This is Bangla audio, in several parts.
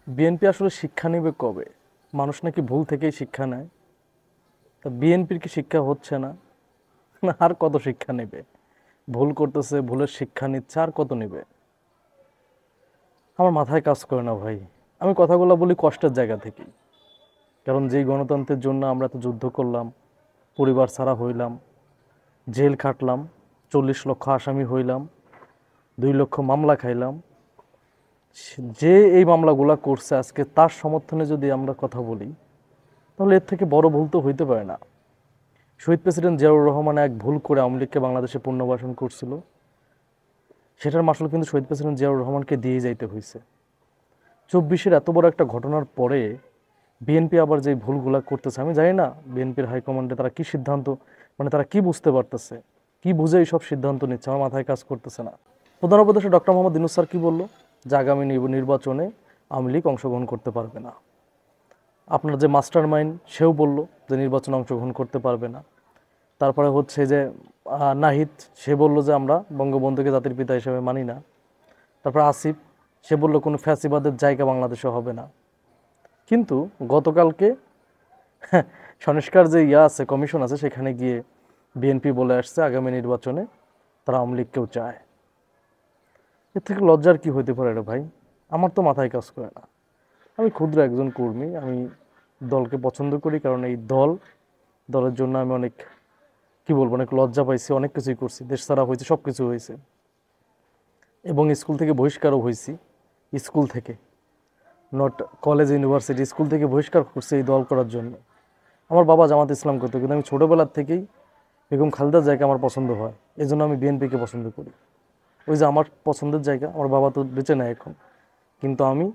বিএনপি আসলে শিক্ষা নেবে কবে? মানুষ নাকি ভুল থেকেই শিক্ষা নেয়। তা বিএনপির কি শিক্ষা হচ্ছে না? না, আর কত শিক্ষা নেবে? ভুল করতেছে, ভুলের শিক্ষা নিচ্ছে, আর কত নেবে? আমার মাথায় কাজ করে না ভাই। আমি কথাগুলো বলি কষ্টের জায়গা থেকেই। কারণ যেই গণতন্ত্রের জন্য আমরা তো যুদ্ধ করলাম, পরিবার ছাড়া হইলাম, জেল খাটলাম, 40 লক্ষ আসামি হইলাম, 2 লক্ষ মামলা খাইলাম, যে এই মামলাগুলা করছে আজকে তার সমর্থনে যদি আমরা কথা বলি, তাহলে এর থেকে বড় ভুল তো হইতে পারে না। শহীদ প্রেসিডেন্ট জিয়াউর রহমান এক ভুল করে আওয়ামী লীগকে বাংলাদেশে পুনর্বাসন করছিল, সেটার মাসুল কিন্তু শহীদ প্রেসিডেন্ট জিয়াউর রহমানকে দিয়ে যাইতে হয়েছে। 24-এর এত বড় একটা ঘটনার পরে বিএনপি আবার যে ভুলগুলা করতেছে, আমি জানি না বিএনপির হাইকমান্ডে তারা কি সিদ্ধান্ত, মানে তারা কি বুঝতে পারতেছে, কি বুঝে এইসব সিদ্ধান্ত নিচ্ছে, আমার মাথায় কাজ করতেছে না। প্রধান উপদেষ্টা ডক্টর মোহাম্মদ ইউনূস স্যার কি বললো যে আগামী নির্বাচনে আওয়ামী লীগ অংশগ্রহণ করতে পারবে না। আপনার যে মাস্টার মাইন্ড সেও বলল যে নির্বাচনে অংশগ্রহণ করতে পারবে না। তারপরে হচ্ছে যে নাহিদ, সে বলল যে আমরা বঙ্গবন্ধুকে জাতির পিতা হিসেবে মানি না। তারপর আসিফ, সে বলল কোনো ফ্যাসিবাদের জায়গা বাংলাদেশে হবে না। কিন্তু গতকালকে সংস্কার যে আছে, কমিশন আছে, সেখানে গিয়ে বিএনপি বলে আসছে আগামী নির্বাচনে তারা আওয়ামী লীগকেও চায়। এর থেকে লজ্জার কি হইতে পারে রে ভাই? আমার তো মাথায় কাজ করে না। আমি ক্ষুদ্র একজন কর্মী, আমি দলকে পছন্দ করি, কারণ এই দলের জন্য আমি অনেক, কি বলবো, অনেক লজ্জা পাইছি, অনেক কিছুই করছি, দেশ ছাড়া হয়েছে, সব কিছু হয়েছে, এবং স্কুল থেকে বহিষ্কারও হয়েছি। স্কুল থেকে, নট কলেজ ইউনিভার্সিটি, স্কুল থেকে বহিষ্কার করছে এই দল করার জন্য। আমার বাবা জামাত ইসলাম করতো, কিন্তু আমি ছোটোবেলার থেকেই বেগম খালেদা জায়গা আমার পছন্দ হয়, এই জন্য আমি বিএনপিকে পছন্দ করি। ওই যে আমার পছন্দের জায়গা, আমার বাবা তো বেঁচে নেয় এখন, কিন্তু আমি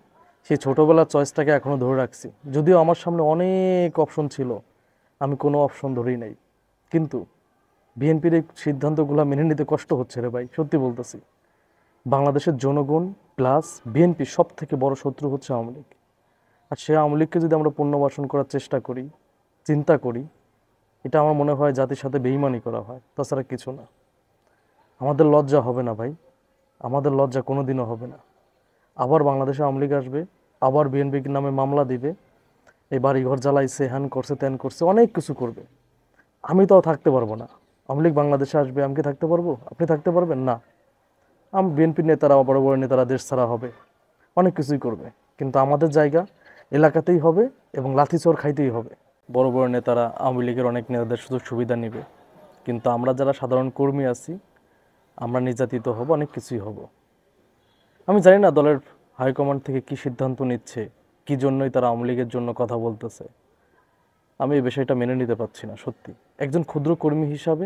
সেই ছোটোবেলার চয়েসটাকে এখনও ধরে রাখছি। যদিও আমার সামনে অনেক অপশন ছিল, আমি কোনো অপশন ধরেই নাই। কিন্তু বিএনপির এই সিদ্ধান্তগুলো মেনে নিতে কষ্ট হচ্ছে রে ভাই, সত্যি বলতেছি। বাংলাদেশের জনগণ প্লাস বিএনপি সব থেকে বড় শত্রু হচ্ছে আওয়ামী লীগ। আর সে আওয়ামী লীগকে যদি আমরা পুনর্বাসন করার চেষ্টা করি, চিন্তা করি, এটা আমার মনে হয় জাতির সাথে বেইমানি করা হয়, তাছাড়া কিছু না। আমাদের লজ্জা হবে না ভাই, আমাদের লজ্জা কোনো দিনও হবে না। আবার বাংলাদেশে আওয়ামী লীগ আসবে, আবার বিএনপির নামে মামলা দিবে, এই বাড়িঘর জ্বালাইছে, হ্যান করছে, ত্যান করছে, অনেক কিছু করবে। আমি তো থাকতে পারবো না। আওয়ামী লীগ বাংলাদেশে আসবে, আমি কি থাকতে পারবো? আপনি থাকতে পারবেন না। বিএনপির নেতারা, বড় বড় নেতারা দেশ ছাড়া হবে, অনেক কিছুই করবে, কিন্তু আমাদের জায়গা এলাকাতেই হবে এবং লাঠিচোর খাইতেই হবে। বড় বড় নেতারা, আওয়ামী লীগের অনেক নেতাদের সুযোগ সুবিধা নেবে, কিন্তু আমরা যারা সাধারণ কর্মী আছি, আমরা নির্যাতিত হব, অনেক কিছুই হব। আমি জানি না দলের হাইকমান্ড থেকে কি সিদ্ধান্ত নিচ্ছে, কি জন্যই তারা আওয়ামী লীগের জন্য কথা বলতেছে। আমি এই বিষয়টা মেনে নিতে পারছি না, সত্যি। একজন ক্ষুদ্র কর্মী হিসাবে,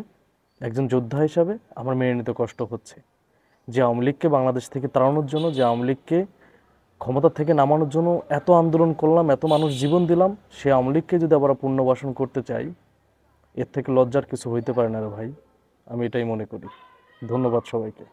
একজন যোদ্ধা হিসাবে আমার মেনে নিতে কষ্ট হচ্ছে যে আওয়ামী লীগকে বাংলাদেশ থেকে তাড়ানোর জন্য, যে আওয়ামী লীগকে ক্ষমতা থেকে নামানোর জন্য এত আন্দোলন করলাম, এত মানুষ জীবন দিলাম, সে আওয়ামী লীগকে যদি আবার পুনর্বাসন করতে চাই, এর থেকে লজ্জার কিছু হইতে পারে না রে ভাই। আমি এটাই মনে করি। ধন্যবাদ সবাইকে।